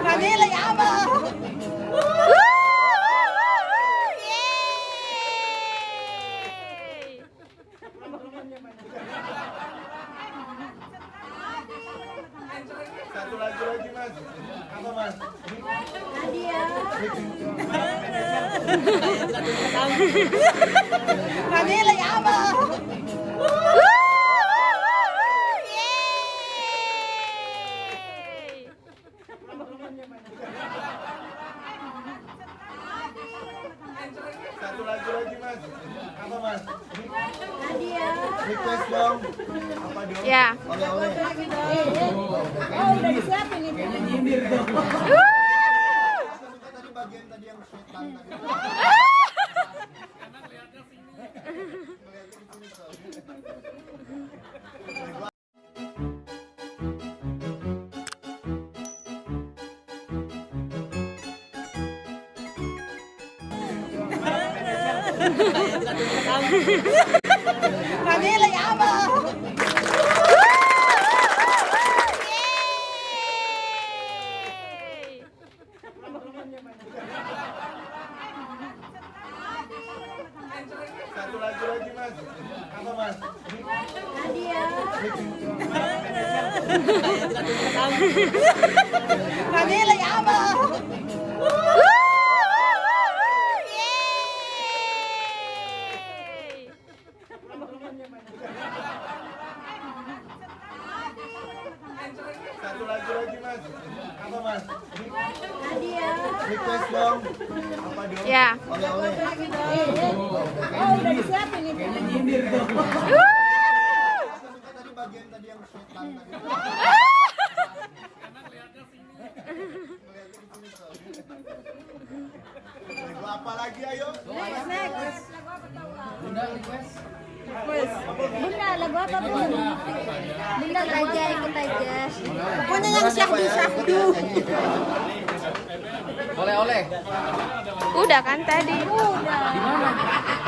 Manila apa? Satu lagu lagi mas, apa mas? Nadia. Manila apa? Satu lagu lagi mas, apa mas? Nadia. Request dong, apa dong? Ya. Oleh-oleh. Oh, udah disiapin nih. Suka tadi bagian tadi yang setan tadi. Manila apa? Satu lagu lagi mas, apa mas? Nadia. Manila apa? Satu lagu lagi mas, apa mas? Nadia. Request dong, apa dong? Ya. Oleh-oleh. Oh, udah disiapin nih. Suka tadi bagian tadi yang setan tadi. Lagu apa lagi ayo? Next. Bunda, lagu apa Bunda? Bunda aja, ikut aja. Pokoknya yang syahdu. Oleh-oleh. Udah kan tadi? Udah.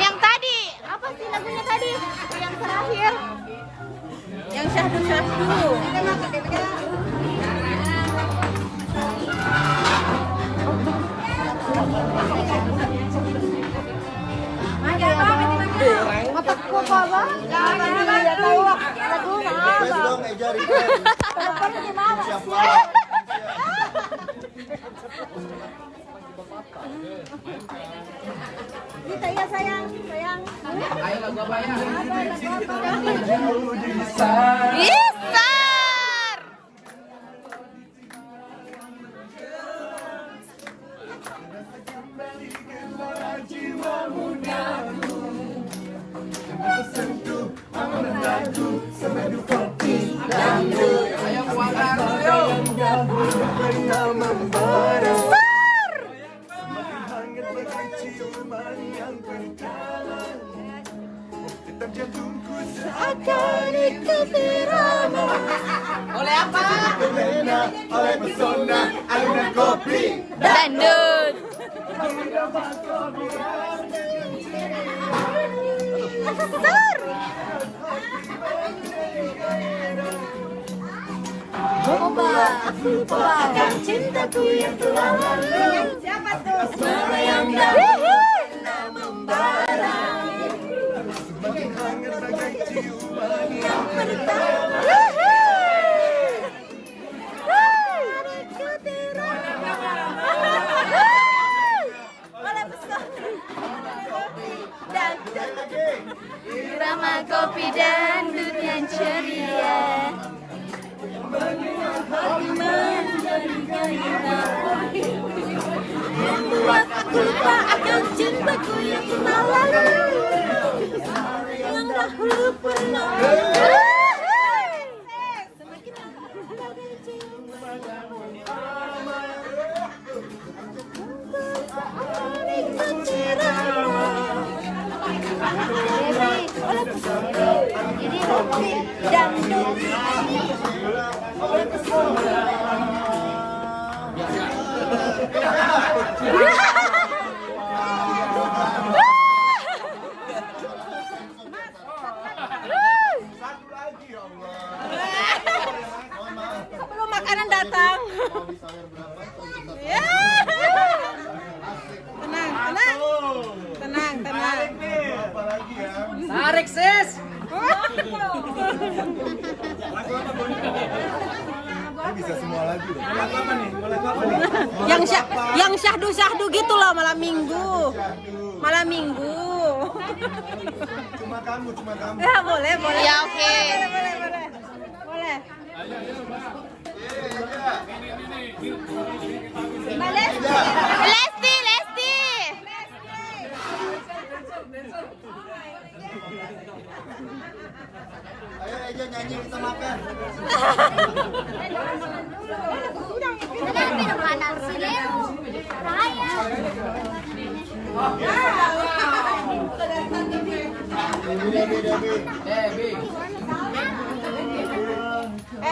Yang tadi. Apa sih lagunya tadi? Yang terakhir. Yang syahdu. Otakku apa? Iya tahu lagu Request apa? dong Eja request. Kenapa gimana? Siapa? Kita ya sayang. Ayo lagu apa ya? Isar. Ayo kuangkan, ayo. Oleh apa? Oleh pesona alunan kopi. Dangdut. Lupakan cintaku yang telah lalu. Siapa tuh? Asmara yang pernah membara. Semakin hangat bagai ciuman Yang pertama. Irama kopi dangdut yang ceria. Membuat aku lupa akan cintaku yang pernah lalu. Yang dahulu pernah. Ini kopi dangdut. Satu lagi. mau disawer berapa? Ya. Tenang, tenang. Tenang, tenang. Apa lagi ya? Tarik sis. Ini bisa semua lagu. Yang syahdu gitu loh malam minggu. Malam minggu. Cuma kamu. Ya boleh. Ya, oke. Boleh. Lesti. Ayo Eja nyanyi kita makan. Debbie.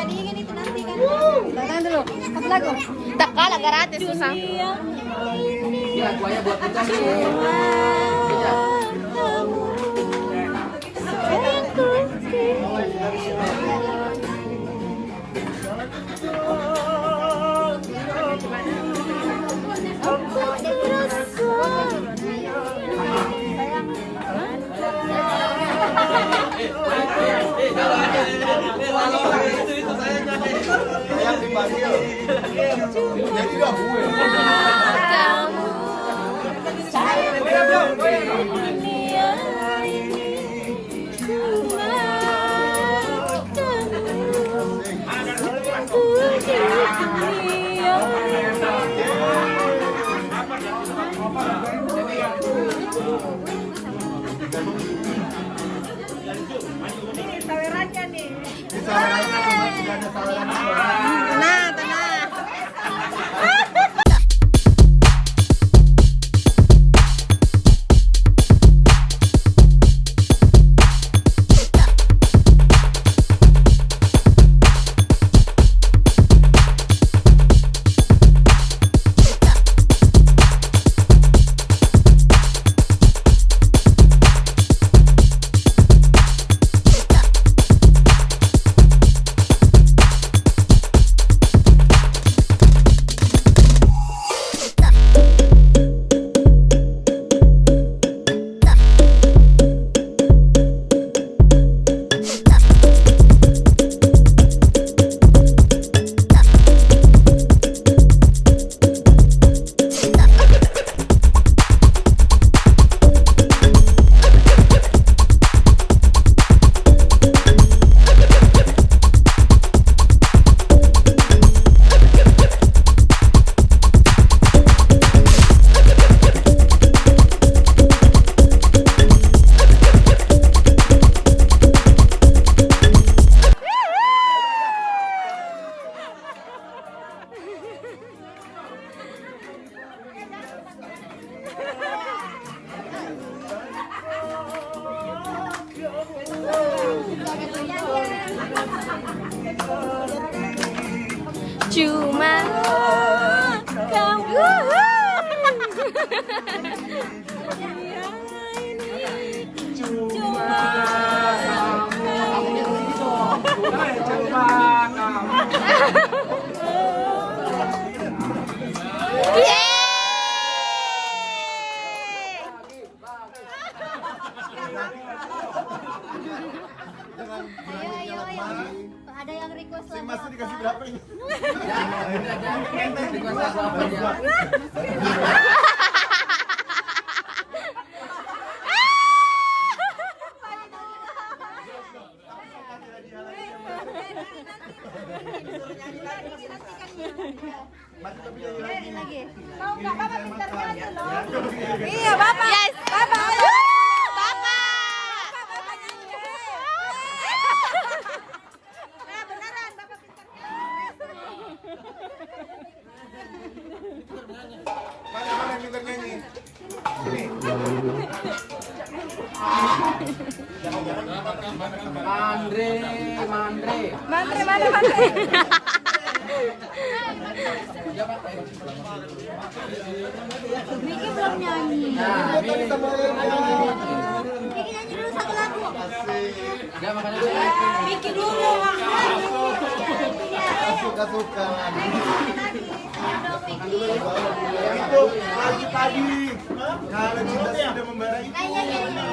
Diingin itu nanti kan. Tahan dulu. Pas lagu. Tak kalah gratis susah. Ya, buaya buat kita nih. Sayang dipanggil. Jadi dong. Tenang, tenang. Cuma kamu. Ada yang request Si lagu Mas apa? dikasih berapa ini? Request lagu apa dia? Mas tapi nyanyi lagi. Tahu nggak Bapak pintarnya aja loh. Iya, Bapak. Yes. Bapak. Bapak. Beneran, Bapak pintarnya. Mana yang pintar nyanyi? Mandre. Mantri, mana mantri? Miki belum nyanyi. Nah, Kita mulai Miki nyanyi dulu satu lagu. Asik. Enggak makanya saya. Miki dulu. Kasih suka. Itu lagi tadi. Kalau cinta sudah membara itu.